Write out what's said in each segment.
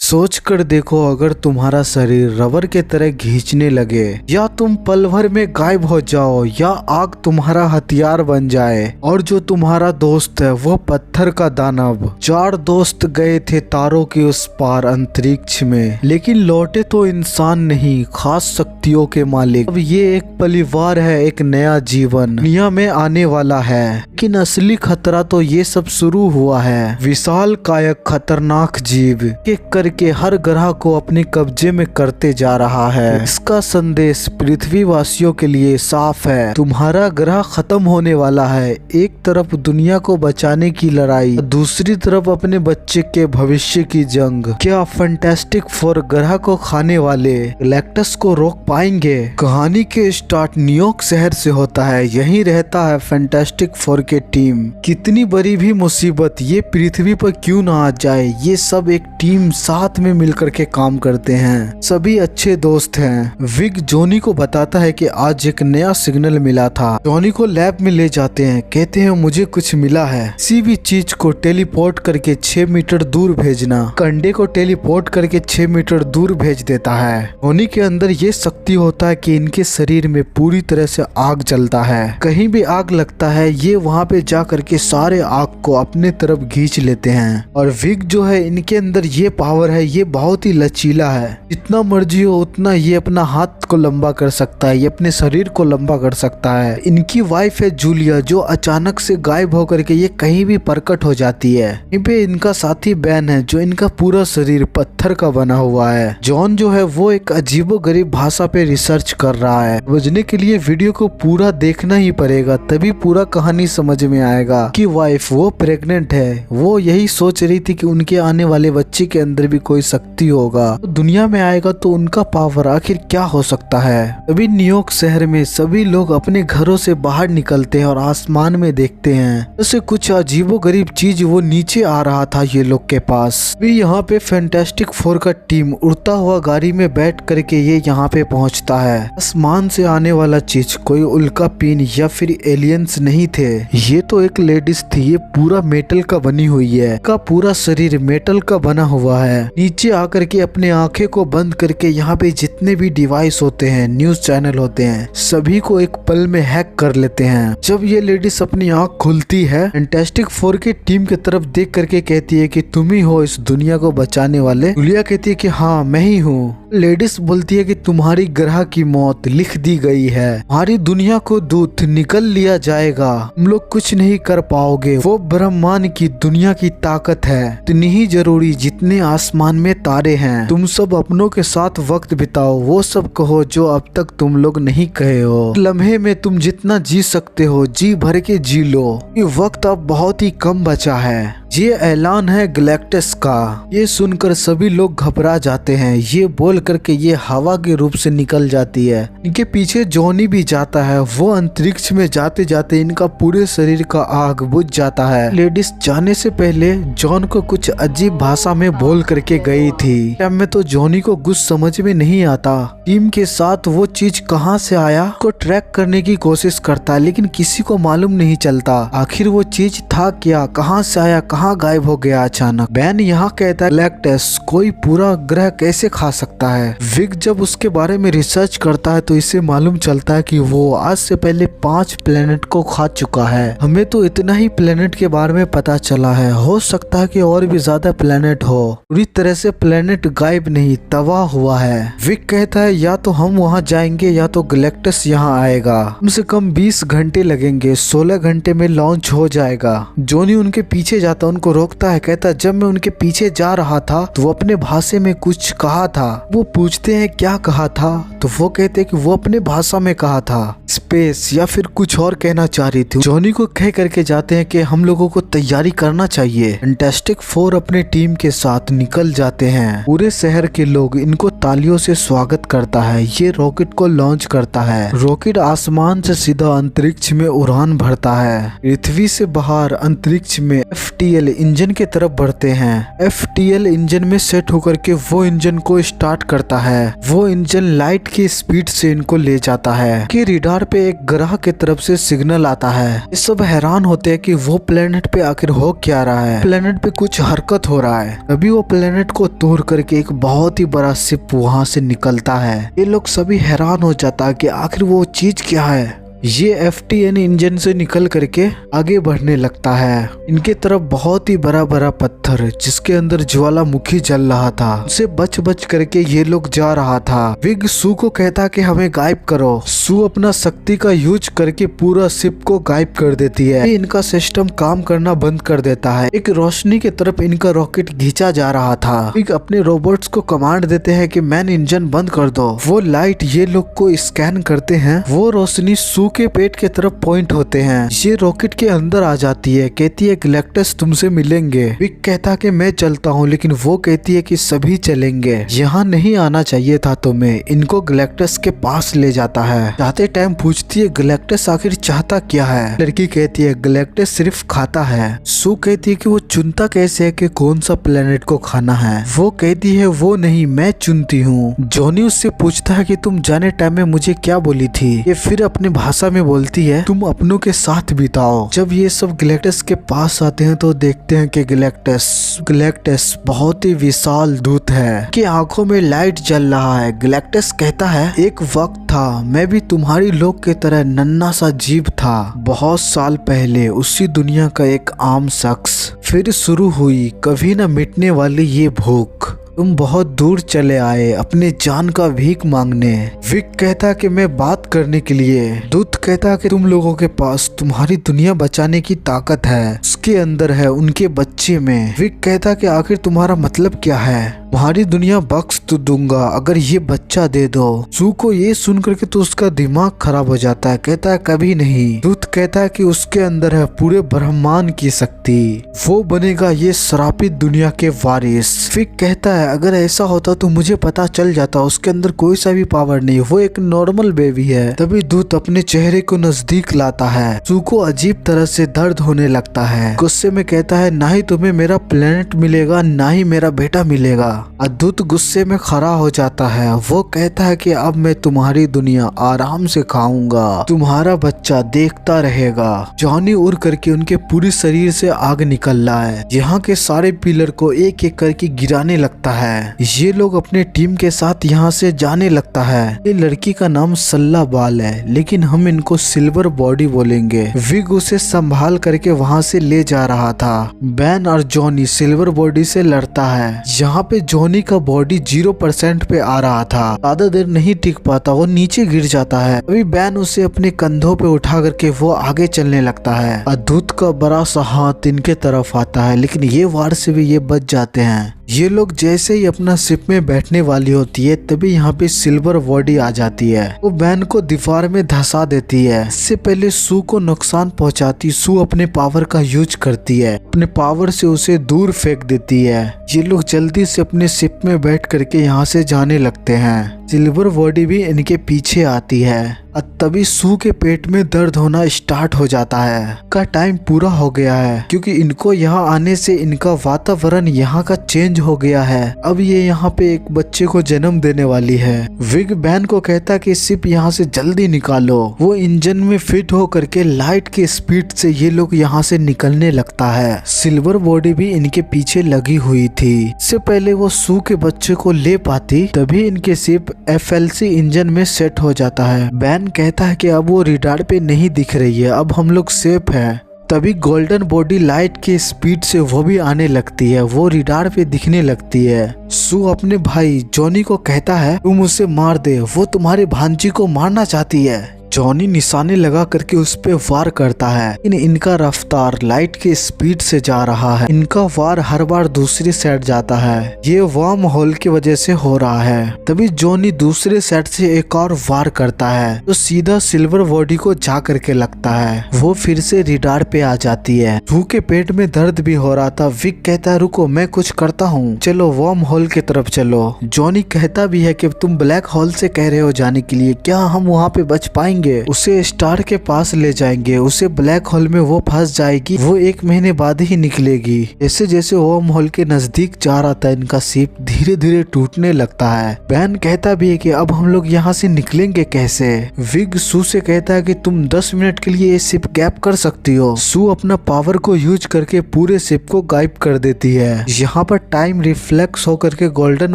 सोच कर देखो, अगर तुम्हारा शरीर रबर के तरह खींचने लगे, या तुम पल भर में गायब हो जाओ, या आग तुम्हारा हथियार बन जाए, और जो तुम्हारा दोस्त है वो पत्थर का दानव। 4 दोस्त गए थे तारों के उस पार अंतरिक्ष में, लेकिन लौटे तो इंसान नहीं, खास शक्तियों के मालिक। अब ये एक परिवार है, एक नया जीवन दुनिया में आने वाला है, लेकिन असली खतरा तो ये सब शुरू हुआ है। विशाल कायक खतरनाक जीव एक करके हर ग्रह को अपने कब्जे में करते जा रहा है। इसका संदेश पृथ्वी वासियों के लिए साफ है, तुम्हारा ग्रह खत्म होने वाला है। एक तरफ दुनिया को बचाने की लड़ाई, दूसरी तरफ अपने बच्चे के भविष्य की जंग। क्या फैंटास्टिक फोर ग्रह को खाने वाले गैलेक्टस को रोक पाएंगे? कहानी के स्टार्ट न्यूयॉर्क शहर से होता है। यहीं रहता है फैंटास्टिक फोर के टीम। कितनी बड़ी भी मुसीबत ये पृथ्वी पर क्यों ना आ जाए, ये सब एक टीम साथ में मिलकर के काम करते हैं। सभी अच्छे दोस्त हैं। विग जॉनी को बताता है कि आज एक नया सिग्नल मिला था। जॉनी को लैब में ले जाते हैं, कहते हैं मुझे कुछ मिला है। किसी भी चीज को टेलीपोर्ट करके 6 मीटर दूर भेजना। कंडे को टेलीपोर्ट करके 6 मीटर दूर भेज देता है। जॉनी के अंदर ये शक्ति होता है कि इनके शरीर में पूरी तरह से आग जलता है। कहीं भी आग लगता है, ये वहाँ पे जा करके सारे आग को अपने तरफ खींच लेते हैं। और विग जो है, इनके अंदर ये पावर है, ये बहुत ही लचीला है। जितना मर्जी हो उतना ये अपना हाथ को लंबा कर सकता है, ये अपने शरीर को लंबा कर सकता है। इनकी वाइफ है जूलिया, जो अचानक से गायब होकर के ये कहीं भी प्रकट हो जाती है। यहीं पे इनका साथी बैन है, जो इनका पूरा शरीर पत्थर का बना हुआ है। जॉन जो है वो एक अजीबोगरीब भाषा पे रिसर्च कर रहा है। समझने के लिए वीडियो को पूरा देखना ही पड़ेगा, तभी पूरा कहानी समझ में आएगा कि वाइफ वो प्रेग्नेंट है। वो यही सोच रही थी कि उनके आने वाले बच्चे के अंदर भी कोई शक्ति होगा, तो दुनिया में आएगा तो उनका पावर आखिर क्या हो सकता है। अभी न्यूयॉर्क शहर में सभी लोग अपने घरों से बाहर निकलते हैं और आसमान में देखते हैं, जैसे कुछ अजीबोगरीब चीज वो नीचे आ रहा था ये लोग के पास। अभी यहाँ पे फैंटास्टिक फोर का टीम उड़ता हुआ गाड़ी में बैठ करके ये यहाँ पे पहुँचता है। आसमान से आने वाला चीज कोई उल्का पिन या फिर एलियंस नहीं थे, ये तो एक लेडीज थी। ये पूरा मेटल का बनी हुई है, का पूरा शरीर मेटल का बना हुआ है। नीचे आकर के अपने आंखें को बंद करके यहाँ पे जितने भी डिवाइस होते हैं, न्यूज चैनल होते हैं, सभी को एक पल में हैक कर लेते हैं। जब ये लेडीज अपनी आंख खुलती है, फैंटास्टिक फोर की टीम की तरफ देख करके कहती है कि तुम ही हो इस दुनिया को बचाने वाले। जूलिया कहती है कि हाँ मैं ही हूँ। लेडीज बोलती है कि तुम्हारी ग्रह की मौत लिख दी गई है, हमारी दुनिया को दूत निकल लिया जाएगा, तुम लोग कुछ नहीं कर पाओगे। वो ब्रह्मांड की दुनिया की ताकत है, इतनी ही जरूरी जितने आसमान में तारे हैं। तुम सब अपनों के साथ वक्त बिताओ, वो सब कहो जो अब तक तुम लोग नहीं कहे हो। लम्हे में तुम जितना जी सकते हो जी भर के जी लो, ये वक्त अब बहुत ही कम बचा है। ये ऐलान है गैलेक्टस का। ये सुनकर सभी लोग घबरा जाते हैं। ये बोल करके ये हवा के रूप से निकल जाती है। इनके पीछे जॉनी भी जाता है। वो अंतरिक्ष में जाते जाते इनका पूरे शरीर का आग बुझ जाता है। लेडीज जाने से पहले जॉन को कुछ अजीब भाषा में बोल करके गई थी। तब में तो जॉनी को कुछ समझ में नहीं आता। टीम के साथ वो चीज कहाँ से आया को ट्रैक करने की कोशिश करता है, लेकिन किसी को मालूम नहीं चलता आखिर वो चीज था क्या, कहाँ से आया, कहाँ गायब हो गया अचानक। बैन यहाँ कहता है गैलेक्टस कोई पूरा ग्रह कैसे खा सकता है। विग जब उसके बारे में रिसर्च करता है तो इसे मालूम चलता है कि वो आज से पहले 5 प्लेनेट को खा चुका है। हमें तो इतना ही प्लेनेट के बारे में पता चला है, हो सकता है कि और भी ज्यादा प्लेनेट हो। पूरी तरह से प्लेनेट गायब नहीं, तबाह हुआ है। विग कहता है या तो हम वहाँ जाएंगे या तो गैलेक्टस यहाँ आएगा। कम से कम 20 घंटे लगेंगे, 16 घंटे में लॉन्च हो जाएगा। जॉनी उनके पीछे जाता, उनको रोकता है। कहता जब मैं उनके पीछे जा रहा था तो वो अपने भाषा में कुछ कहा था। वो पूछते हैं क्या कहा था, तो वो कहते हैं कि वो अपने भाषा में कहा था स्पेस या फिर कुछ और कहना चाह रही थी। जॉनी को कह करके जाते हैं कि हम लोगों को तैयारी करना चाहिए। फैंटास्टिक फोर अपने टीम के साथ निकल जाते हैं। पूरे शहर के लोग इनको तालियों से स्वागत करता है। ये रॉकेट को लॉन्च करता है। रॉकेट आसमान से सीधा अंतरिक्ष में उड़ान भरता है। पृथ्वी से बाहर अंतरिक्ष में FTL इंजन के तरफ बढ़ते हैं। FTL इंजन में सेट होकर के वो इंजन को स्टार्ट करता है। वो इंजन लाइट की स्पीड से इनको ले जाता है कि रिडार पे पे एक ग्रह की तरफ से सिग्नल आता है। ये सब हैरान होते हैं कि वो प्लेनेट पे आखिर हो क्या रहा है, प्लेनेट पे कुछ हरकत हो रहा है। तभी वो प्लेनेट को तोड़ करके एक बहुत ही बड़ा शिप वहां से निकलता है। ये लोग सभी हैरान हो जाता है कि आखिर वो चीज क्या है। ये FTN इंजन से निकल करके आगे बढ़ने लगता है। इनके तरफ बहुत ही बड़ा बड़ा पत्थर जिसके अंदर ज्वालामुखी जल रहा था, उसे बच बच करके ये लोग जा रहा था। विग सू को कहता कि हमें गायब करो। सू अपना शक्ति का यूज करके पूरा शिप को गायब कर देती है। इनका सिस्टम काम करना बंद कर देता है। एक रोशनी की तरफ इनका रॉकेट खींचा जा रहा था। विग अपने रोबोट्स को कमांड देते हैं कि मैन इंजन बंद कर दो। वो लाइट ये लोग को स्कैन करते हैं। वो रोशनी सू के पेट के तरफ पॉइंट होते हैं। ये रॉकेट के अंदर आ जाती है। कहती है गैलेक्टस तुमसे मिलेंगे। विक कहता कि मैं चलता हूँ, लेकिन वो कहती है कि सभी चलेंगे। यहाँ नहीं आना चाहिए था तुम्हें। इनको गैलेक्टस के पास ले जाता है। जाते टाइम पूछती है गैलेक्टस आखिर चाहता क्या है। लड़की कहती है गैलेक्टस सिर्फ खाता है। सू कहती है कि वो चुनता कैसे है कि कौन सा प्लेनेट को खाना है। वो कहती है वो नहीं, मैं चुनती हूँ। जॉनी उससे पूछता है कि तुम जाने टाइम में मुझे क्या बोली थी। ये फिर अपनी भाषा में बोलती है तुम अपनों के साथ बिताओ। जब ये सब गैलेक्टस के पास आते हैं तो देखते हैं कि गैलेक्टस बहुत ही विशाल दूत है कि आंखों में लाइट जल रहा है। गैलेक्टस कहता है एक वक्त था मैं भी तुम्हारी लोग की तरह नन्हा सा जीव था। बहुत साल पहले उसी दुनिया का एक आम शख्स। फिर शुरू हुई कभी न मिटने वाली ये भूख। तुम बहुत दूर चले आए अपने जान का भीख मांगने। विक कहता कि मैं बात करने के लिए। दूत कहता कि तुम लोगों के पास तुम्हारी दुनिया बचाने की ताकत है, उसके अंदर है उनके बच्चे में। विक कहता कि आखिर तुम्हारा मतलब क्या है। तुम्हारी दुनिया बख्श तो दूंगा अगर ये बच्चा दे दो। सू को ये सुन करके तो उसका दिमाग खराब हो जाता है। कहता है कभी नहीं। दूत कहता है कि उसके अंदर है पूरे ब्रह्मांड की शक्ति, वो बनेगा ये श्रापित दुनिया के वारिस। फिक कहता है अगर ऐसा होता तो मुझे पता चल जाता, उसके अंदर कोई सा भी पावर नहीं, वो एक नॉर्मल बेबी है। तभी दूत अपने चेहरे को नजदीक लाता है। सू को अजीब तरह से दर्द होने लगता है। गुस्से में कहता है ना ही तुम्हें मेरा प्लेनेट मिलेगा ना ही मेरा बेटा मिलेगा। दूत गुस्से में खड़ा हो जाता है। वो कहता है कि अब मैं तुम्हारी दुनिया आराम से खाऊंगा, तुम्हारा बच्चा देखता रहेगा। जॉनी उड़ करके उनके पूरे शरीर से आग निकल रहा है। यहाँ के सारे पिलर को एक एक करके गिराने लगता है। ये लोग अपने टीम के साथ यहाँ से जाने लगता है। ये लड़की का नाम सल्ला बाल है, लेकिन हम इनको सिल्वर बॉडी बोलेंगे। विग उसे संभाल करके वहाँ से ले जा रहा था। बैन और जॉनी सिल्वर बॉडी से लड़ता है। यहाँ पे जॉनी का बॉडी 0% पे आ रहा था। ज्यादा देर नहीं टिक पाता, वो नीचे गिर जाता है। अभी बैन उसे अपने कंधों पे उठा करके वो आगे चलने लगता है। दूत का बड़ा सा हाथ इनके तरफ आता है, लेकिन ये वार से भी ये बच जाते हैं। ये लोग जैसे ही अपना शिप में बैठने वाली होती है तभी यहाँ पे सिल्वर बॉडी आ जाती है। वो बैन को दीवार में धंसा देती है। इससे पहले सू को नुकसान पहुंचाती सू अपने पावर का यूज करती है। अपने पावर से उसे दूर फेंक देती है। ये लोग जल्दी से अपने शिप में बैठ करके यहाँ से जाने लगते हैं। सिल्वर बॉडी भी इनके पीछे आती है। तभी सू के पेट में दर्द होना स्टार्ट हो जाता है। का टाइम पूरा हो गया है क्योंकि इनको यहाँ आने से इनका वातावरण यहाँ का चेंज हो गया है। अब ये यहाँ पे एक बच्चे को जन्म देने वाली है। विग बैन को कहता कि शिप यहाँ से जल्दी निकालो। वो इंजन में फिट हो करके लाइट के स्पीड से ये लोग यहाँ से निकलने लगता है। सिल्वर बॉडी भी इनके पीछे लगी हुई थी। इससे पहले वो सू के बच्चे को ले पाती तभी इनके शिप FLC इंजन में सेट हो जाता है। बैन कहता है कि अब वो रिडार पे नहीं दिख रही है, अब हम लोग सेफ हैं। तभी गोल्डन बॉडी लाइट के स्पीड से वो भी आने लगती है। वो रिडार पे दिखने लगती है। सू अपने भाई जॉनी को कहता है तुम उसे मार दे, वो तुम्हारे भांजी को मारना चाहती है। जॉनी निशाने लगा करके उस पे वार करता है, लेकिन इनका रफ्तार लाइट के स्पीड से जा रहा है। इनका वार हर बार दूसरी साइड जाता है। ये वर्म होल की वजह से हो रहा है। तभी जॉनी दूसरे साइड से एक और वार करता है तो सीधा सिल्वर बॉडी को जा करके लगता है। वो फिर से रिडार पे आ जाती है। सू के पेट में दर्द भी हो रहा था। विक कहता है रुको मैं कुछ करता हूँ, चलो वर्म होल की तरफ चलो। जॉनी कहता भी है कि तुम ब्लैक होल से कह रहे हो जाने के लिए, क्या हम वहाँ पे बच पाएंगे? करेंगे, उसे स्टार के पास ले जाएंगे, उसे ब्लैक होल में वो फंस जाएगी, वो 1 महीने बाद ही निकलेगी। जैसे जैसे वर्म होल के नजदीक जा रहा था इनका शिप धीरे धीरे टूटने लगता है। बैन कहता भी है कि अब हम लोग यहाँ से निकलेंगे कैसे। विग सू से कहता है कि तुम 10 मिनट के लिए ये शिप गैप कर सकती हो। सू अपना पावर को यूज करके पूरे शिप को गायब कर देती है। यहाँ पर टाइम रिफ्लेक्स होकर के गोल्डन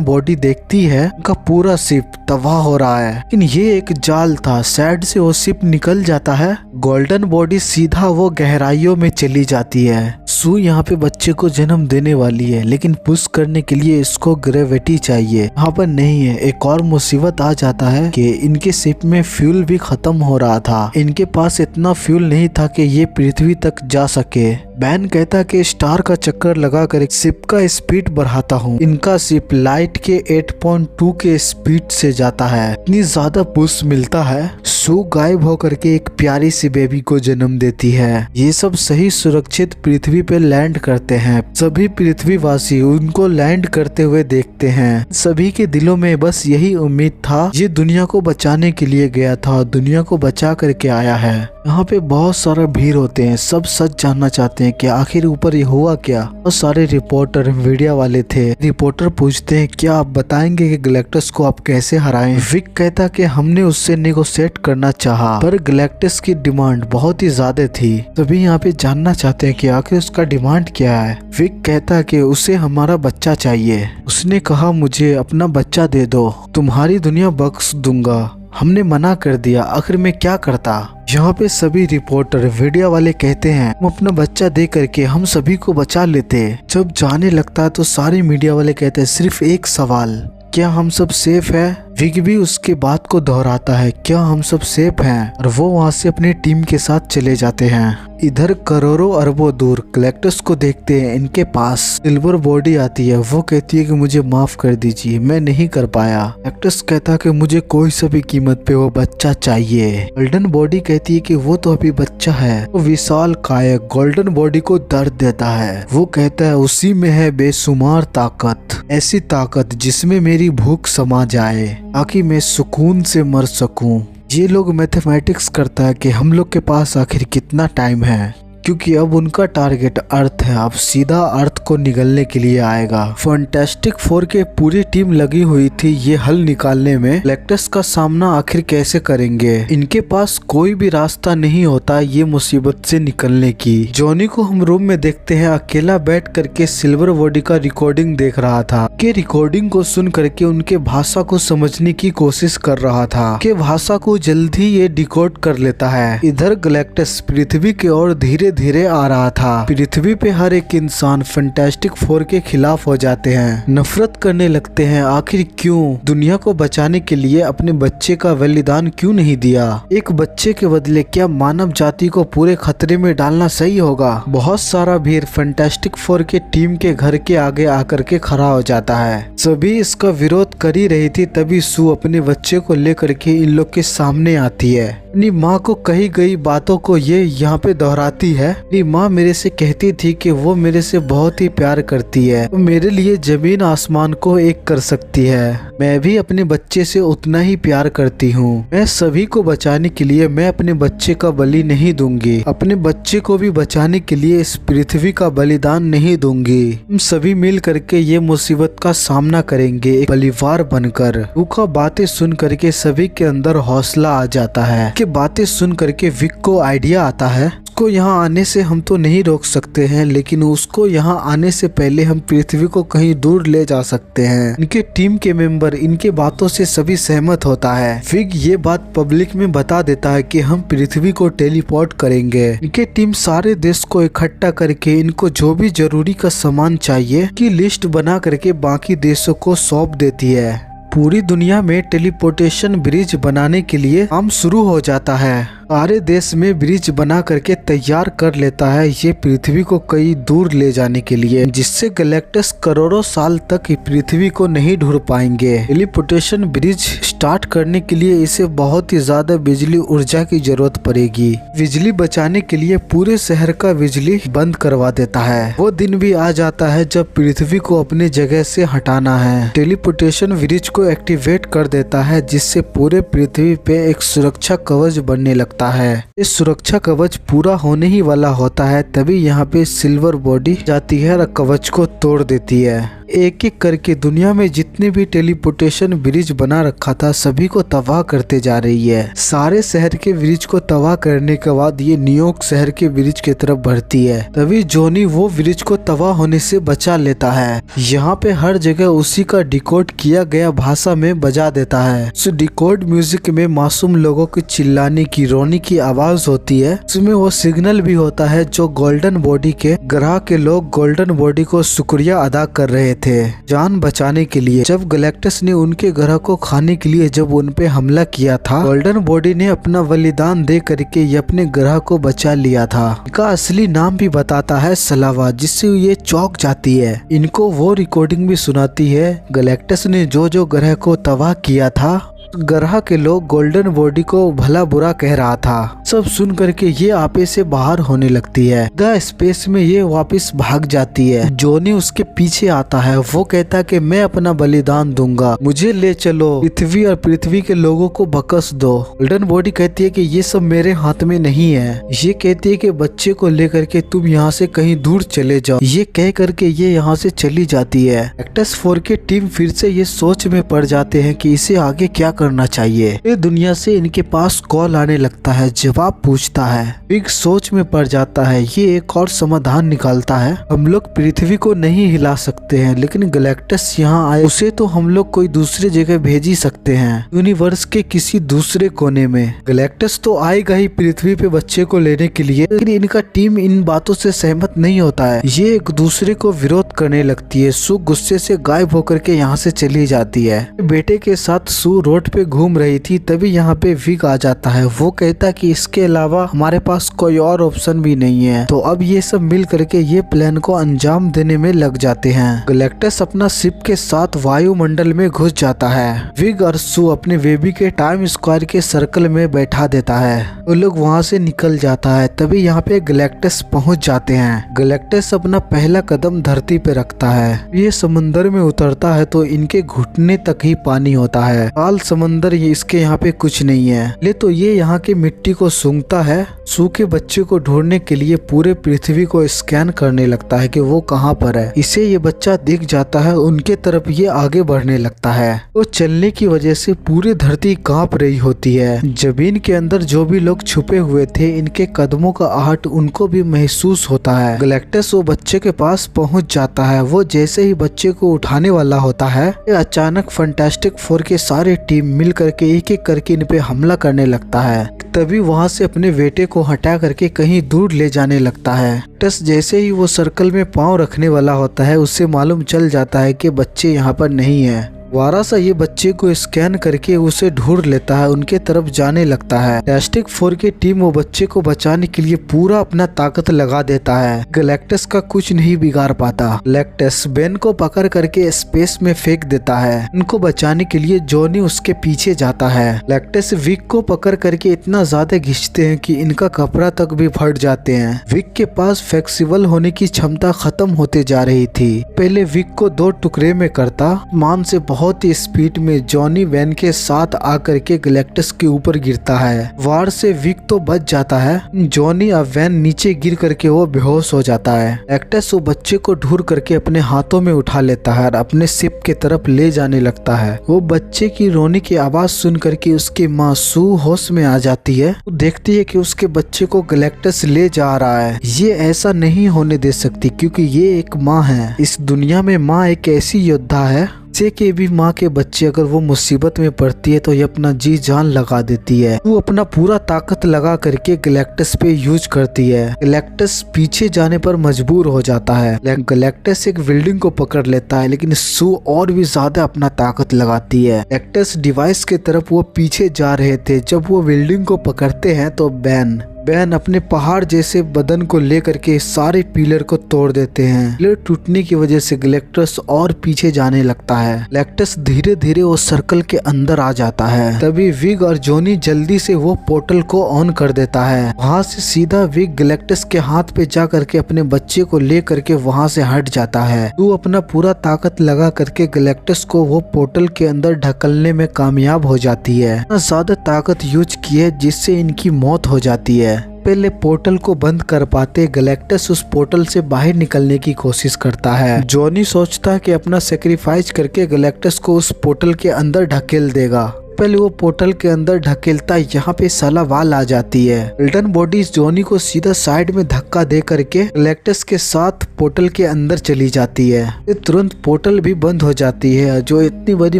बॉडी देखती है उनका पूरा शिप तबाह हो रहा है, लेकिन ये एक जाल था। सैड से वो शिप निकल जाता है, गोल्डन बॉडी सीधा वो गहराइयों में चली जाती है। सू यहाँ पे बच्चे को जन्म देने वाली है, लेकिन पुश करने के लिए इसको ग्रेविटी चाहिए, यहाँ पर नहीं है। एक और मुसीबत आ जाता है कि इनके शिप में फ्यूल भी खत्म हो रहा था। इनके पास इतना फ्यूल नहीं था कि ये पृथ्वी तक जा सके। बैन कहता कि स्टार का चक्कर लगा कर शिप का स्पीड बढ़ाता हूँ। इनका शिप लाइट के 8.2 के स्पीड से जाता है, इतनी ज्यादा पुश मिलता है। सू गायब होकर के एक प्यारी सी बेबी को जन्म देती है। ये सब सही सुरक्षित पृथ्वी पे लैंड करते हैं। सभी पृथ्वीवासी उनको लैंड करते हुए देखते हैं। सभी के दिलों में बस यही उम्मीद था, ये दुनिया को बचाने के लिए गया था, दुनिया को बचा करके आया है। यहाँ पे बहुत सारा भीड़ होते हैं, सब सच जानना चाहते हैं कि आखिर ऊपर ये हुआ क्या। बहुत सारे रिपोर्टर मीडिया वाले थे। रिपोर्टर पूछते हैं क्या आप बताएंगे कि गैलेक्टस को आप कैसे हराएं। विक कहता कि हमने उससे नेगोशिएट करना चाहा, पर गैलेक्टस की डिमांड बहुत ही ज्यादा थी। तभी यहाँ पे जानना चाहते हैं कि आखिर उसका डिमांड क्या है। विक कहता कि उसे हमारा बच्चा चाहिए। उसने कहा मुझे अपना बच्चा दे दो, तुम्हारी दुनिया बख्श दूंगा। हमने मना कर दिया, आखिर में क्या करता। यहाँ पे सभी रिपोर्टर मीडिया वाले कहते हैं हम अपना बच्चा दे करके हम सभी को बचा लेते। जब जाने लगता है तो सारे मीडिया वाले कहते हैं सिर्फ एक सवाल, क्या हम सब सेफ है। विग भी उसके बात को दोहराता है, क्या हम सब सेफ हैं, और वो वहाँ से अपनी टीम के साथ चले जाते हैं। इधर करोड़ों अरबों दूर गैलेक्टस को देखते हैं, इनके पास सिल्वर बॉडी आती है। वो कहती है कि मुझे माफ कर दीजिए, मैं नहीं कर पाया। गैलेक्टस कहता है कि मुझे कोई सा भी कीमत पे वो बच्चा चाहिए। गोल्डन बॉडी कहती है कि वो तो अभी बच्चा है। वो विशाल कायक गोल्डन बॉडी को दर्द देता है। वो कहता है उसी में है बेशुमार ताकत, ऐसी ताकत जिसमें मेरी भूख समा जाए ताकि मैं सुकून से मर सकूं। ये लोग मैथमेटिक्स करता है कि हम लोग के पास आखिर कितना टाइम है, क्योंकि अब उनका टारगेट अर्थ है। अब सीधा अर्थ को निगलने के लिए आएगा। फैंटास्टिक फोर के पूरी टीम लगी हुई थी ये हल निकालने में, गैलेक्टस का सामना आखिर कैसे करेंगे। इनके पास कोई भी रास्ता नहीं होता ये मुसीबत से निकलने की। जॉनी को हम रूम में देखते हैं, अकेला बैठ करके सिल्वर बॉडी का रिकॉर्डिंग देख रहा था। के रिकॉर्डिंग को सुन करके उनके भाषा को समझने की कोशिश कर रहा था। के भाषा को जल्दी ये डिकोड कर लेता है। इधर गैलेक्टस पृथ्वी की ओर धीरे धीरे आ रहा था। पृथ्वी पे हर एक इंसान फैंटास्टिक फोर के खिलाफ हो जाते हैं, नफरत करने लगते हैं। आखिर क्यों? दुनिया को बचाने के लिए अपने बच्चे का बलिदान क्यों नहीं दिया? एक बच्चे के बदले क्या मानव जाति को पूरे खतरे में डालना सही होगा? बहुत सारा भीड़ फैंटास्टिक फोर के टीम के घर के आगे आकर के खड़ा हो जाता है। सभी इसका विरोध कर ही रही थी, तभी सू अपने बच्चे को लेकर के इन लोग के सामने आती है। अपनी माँ को कही गई बातों को ये यहाँ पे दोहराती है। अपनी माँ मेरे से कहती थी कि वो मेरे से बहुत ही प्यार करती है, वो मेरे लिए जमीन आसमान को एक कर सकती है। मैं भी अपने बच्चे से उतना ही प्यार करती हूँ। मैं सभी को बचाने के लिए मैं अपने बच्चे का बलि नहीं दूंगी, अपने बच्चे को भी बचाने के लिए इस पृथ्वी का बलिदान नहीं दूंगी। हम सभी मिल करके ये मुसीबत का सामना करेंगे एक परिवार बनकर। रूखा बातें सुन करके सभी के अंदर हौसला आ जाता है। बातें सुन करके विक को आइडिया आता है, उसको यहाँ आने से हम तो नहीं रोक सकते हैं, लेकिन उसको यहाँ आने से पहले हम पृथ्वी को कहीं दूर ले जा सकते हैं। इनके टीम के मेंबर इनके बातों से सभी सहमत होता है। विक ये बात पब्लिक में बता देता है कि हम पृथ्वी को टेलीपोर्ट करेंगे। इनके टीम सारे देश को इकट्ठा करके इनको जो भी जरूरी का सामान चाहिए की लिस्ट बना करके बाकी देशों को सौंप देती है। पूरी दुनिया में टेलीपोर्टेशन ब्रिज बनाने के लिए काम शुरू हो जाता है। सारे देश में ब्रिज बना करके तैयार कर लेता है ये पृथ्वी को कई दूर ले जाने के लिए, जिससे गैलेक्टस करोड़ों साल तक पृथ्वी को नहीं ढूंढ पाएंगे। टेलीपोर्टेशन ब्रिज स्टार्ट करने के लिए इसे बहुत ही ज्यादा बिजली ऊर्जा की जरूरत पड़ेगी। बिजली बचाने के लिए पूरे शहर का बिजली बंद करवा देता है। वो दिन भी आ जाता है जब पृथ्वी को अपनी जगह से हटाना है। टेलीपोर्टेशन ब्रिज को एक्टिवेट कर देता है, जिससे पूरे पृथ्वी पे एक सुरक्षा कवच बनने लगता है। इस सुरक्षा कवच पूरा होने ही वाला होता है, तभी यहाँ पे सिल्वर बॉडी जाती है और कवच को तोड़ देती है। एक एक करके दुनिया में जितने भी टेलीपोर्टेशन ब्रिज बना रखा था सभी को तबाह करते जा रही है। सारे शहर के ब्रिज को तबाह करने के बाद ये न्यूयॉर्क शहर के ब्रिज की तरफ बढ़ती है। तभी जॉनी वो ब्रिज को तबाह होने से बचा लेता है। यहाँ पे हर जगह उसी का डिकोड किया गया भाषा में बजा देता है। उस डिकोड म्यूजिक में मासूम लोगों की चिल्लाने की, रोने की आवाज होती है। उसमें वो सिग्नल भी होता है जो गोल्डन बॉडी के ग्रह के लोग गोल्डन बॉडी को शुक्रिया अदा कर रहे थे जान बचाने के लिए। जब गैलेक्टस ने उनके ग्रह को खाने के लिए जब उन पे हमला किया था, गोल्डन बॉडी ने अपना बलिदान दे करके ये अपने ग्रह को बचा लिया था। इनका असली नाम भी बताता है सलावा, जिससे ये चौंक जाती है। इनको वो रिकॉर्डिंग भी सुनाती है गैलेक्टस ने जो ग्रह को तबाह किया था, ग्रह के लोग गोल्डन बॉडी को भला बुरा कह रहा था। सब सुन करके ये आपे से बाहर होने लगती है। द स्पेस में ये वापस भाग जाती है। जॉनी उसके पीछे आता है। वो कहता है कि मैं अपना बलिदान दूंगा, मुझे ले चलो पृथ्वी और पृथ्वी के लोगों को बकस दो। गोल्डन बॉडी कहती है कि ये सब मेरे हाथ में नहीं है। ये कहती है कि बच्चे को लेकर के तुम यहाँ से कहीं दूर चले जाओ। ये कह करके ये यहाँ से चली जाती है। एक्टस 4 के टीम फिर से ये सोच में पड़ जाते हैं कि इसे आगे क्या करना चाहिए। ये दुनिया से इनके पास कॉल आने लगता है, जवाब पूछता है। बिग सोच में पड़ जाता है। ये एक और समाधान निकालता है। हम लोग पृथ्वी को नहीं हिला सकते हैं, लेकिन गैलेक्टस यहाँ आए उसे तो हम लोग कोई दूसरी जगह भेज ही सकते हैं, यूनिवर्स के किसी दूसरे कोने में। गैलेक्टस तो आएगा ही पृथ्वी पे बच्चे को लेने के लिए, लेकिन इनका टीम इन बातों से सहमत नहीं होता है। ये एक दूसरे को विरोध करने लगती है। सू गुस्से से गायब होकर के यहाँ से चली जाती है। बेटे के साथ सू रोड पे घूम रही थी, तभी यहाँ पे विग आ जाता है। वो कहता है कि इसके अलावा हमारे पास कोई और ऑप्शन भी नहीं है। तो अब ये सब मिल करके ये प्लान को अंजाम देने में लग जाते हैं। गैलेक्टस अपना शिप के साथ वायुमंडल में घुस जाता है। विग और सू अपने बेबी के टाइम स्क्वायर के सर्कल में बैठा देता है। वो लोग वहाँ से निकल जाता है। तभी यहाँ पे गैलेक्टस पहुँच जाते हैं। गैलेक्टस अपना पहला कदम धरती पे रखता है। ये समुंदर में उतरता है तो इनके घुटने तक ही पानी होता है। लाल समंदर इसके यहाँ पे कुछ नहीं है। ले तो ये यहाँ की मिट्टी को सूंघता है। सूखे बच्चे को ढूंढने के लिए पूरे पृथ्वी को स्कैन करने लगता है कि वो कहाँ पर है। इसे ये बच्चा दिख जाता है। उनके तरफ ये आगे बढ़ने लगता है। वो चलने की वजह से पूरी धरती कांप रही होती है। जमीन के अंदर जो भी लोग छुपे हुए थे, इनके कदमों का आहट उनको भी महसूस होता है। गैलेक्टस वो बच्चे के पास पहुँच जाता है। वो जैसे ही बच्चे को उठाने वाला होता है, अचानक फैंटास्टिक 4 के सारे टीम मिल करके एक एक करके इन पे हमला करने लगता है। तभी वहां से अपने बेटे को हटा करके कहीं दूर ले जाने लगता है। टस जैसे ही वो सर्कल में पांव रखने वाला होता है, उससे मालूम चल जाता है कि बच्चे यहाँ पर नहीं है। वारासा ये बच्चे को स्कैन करके उसे ढूंढ लेता है, उनके तरफ जाने लगता है। फैंटास्टिक 4 की टीम वो बच्चे को बचाने के लिए पूरा अपना ताकत लगा देता है। गैलेक्टस का कुछ नहीं बिगाड़ पाता। गैलेक्टस बेन को पकड़ करके स्पेस में फेंक देता है। उनको बचाने के लिए जॉनी उसके पीछे जाता है। गैलेक्टस विक को पकड़ करके इतना ज्यादा खींचते हैं कि इनका कपड़ा तक भी फट जाते हैं। विक के पास फ्लेक्सिबल होने की क्षमता खत्म होते जा रही थी। पहले विक को 2 टुकड़े में करता, मान से बहुत ही स्पीड में जॉनी वैन के साथ आकर के गैलेक्टस के ऊपर गिरता है। वार से विक तो बच जाता है। जॉनी और वैन नीचे गिर करके वो बेहोश हो जाता है। गैलेक्टस वो बच्चे को ढूंढ करके अपने हाथों में उठा लेता है और अपने शिप के तरफ ले जाने लगता है। वो बच्चे की रोने की आवाज सुन करके उसकी माँ सू होश में आ जाती है। वो देखती है कि उसके बच्चे को गैलेक्टस ले जा रहा है। ये ऐसा नहीं होने दे सकती, क्योंकि ये एक माँ है। इस दुनिया में माँ एक ऐसी योद्धा है से के भी माँ के बच्चे अगर वो मुसीबत में पड़ती है तो ये अपना जी जान लगा देती है। वो अपना पूरा ताकत लगा करके गैलेक्टस पे यूज करती है। गैलेक्टस पीछे जाने पर मजबूर हो जाता है। गैलेक्टस एक बिल्डिंग को पकड़ लेता है, लेकिन सू और भी ज्यादा अपना ताकत लगाती है। गैलेक्टस डिवाइस की तरफ वो पीछे जा रहे थे। जब वो बिल्डिंग को पकड़ते हैं तो बैन अपने पहाड़ जैसे बदन को लेकर के सारे पिलर को तोड़ देते हैं। पिलर टूटने की वजह से गैलेक्टस और पीछे जाने लगता है। गैलेक्टस धीरे धीरे वो सर्कल के अंदर आ जाता है। तभी विग और जॉनी जल्दी से वो पोर्टल को ऑन कर देता है। वहाँ से सीधा विग गैलेक्टस के हाथ पे जा करके अपने बच्चे को ले करके वहाँ से हट जाता है। वो अपना पूरा ताकत लगा करके गैलेक्टस को वो पोर्टल के अंदर ढकलने में कामयाब हो जाती है। ज्यादा ताकत यूज की है जिससे इनकी मौत हो जाती है। पहले पोर्टल को बंद कर पाते गैलेक्टस उस पोर्टल से बाहर निकलने की कोशिश करता है। जॉनी सोचता है कि अपना सेक्रीफाइस करके गैलेक्टस को उस पोर्टल के अंदर ढकेल देगा। पहले वो पोर्टल के अंदर ढकेलता, यहाँ पे साला वाल आ जाती है। एल्टन बॉडी जॉनी को सीधा साइड में धक्का दे करके गैलेक्टस के साथ पोर्टल के अंदर चली जाती है। तुरंत पोर्टल भी बंद हो जाती है। जो इतनी बड़ी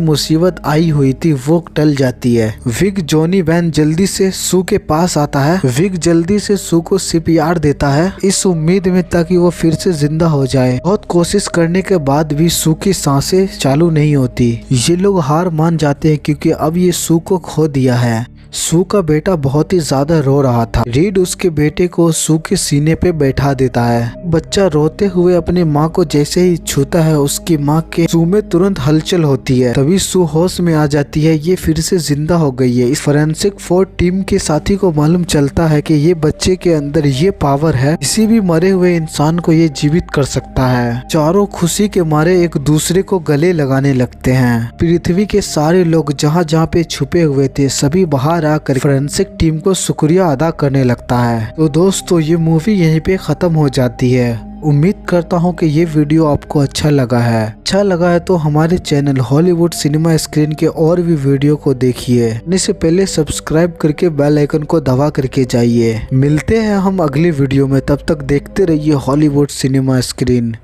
मुसीबत आई हुई थी वो टल जाती है। विग जॉनी बैन जल्दी से सू के पास आता है। विग जल्दी से सू को CPR देता है, इस उम्मीद में ताकि वो फिर से जिंदा हो जाए। बहुत कोशिश करने के बाद भी सू की सांसें चालू नहीं होती। ये लोग हार मान जाते हैं क्योंकि अब ये सू को खो दिया है। सू का बेटा बहुत ही ज्यादा रो रहा था। रीड उसके बेटे को सू के सीने पे बैठा देता है। बच्चा रोते हुए अपनी माँ को जैसे ही छूता है उसकी माँ के सू में तुरंत हलचल होती है। तभी सू होश में आ जाती है, ये फिर से जिंदा हो गई है। इस फोरेंसिक 4 टीम के साथी को मालूम चलता है कि ये बच्चे के अंदर ये पावर है, किसी भी मरे हुए इंसान को ये जीवित कर सकता है। चारों खुशी के मारे एक दूसरे को गले लगाने लगते हैं। पृथ्वी के सारे लोग जहाँ जहाँ पे छुपे हुए थे सभी बाहर आकर फोरेंसिक टीम को शुक्रिया अदा करने लगता है। तो दोस्तों ये मूवी यहीं पे खत्म हो जाती है। उम्मीद करता हूँ कि ये वीडियो आपको अच्छा लगा है तो हमारे चैनल हॉलीवुड सिनेमा स्क्रीन के और भी वीडियो को देखिए। इससे पहले सब्सक्राइब करके बेल आइकन को दबा करके जाइए। मिलते हैं हम अगले वीडियो में, तब तक देखते रहिए हॉलीवुड सिनेमा स्क्रीन।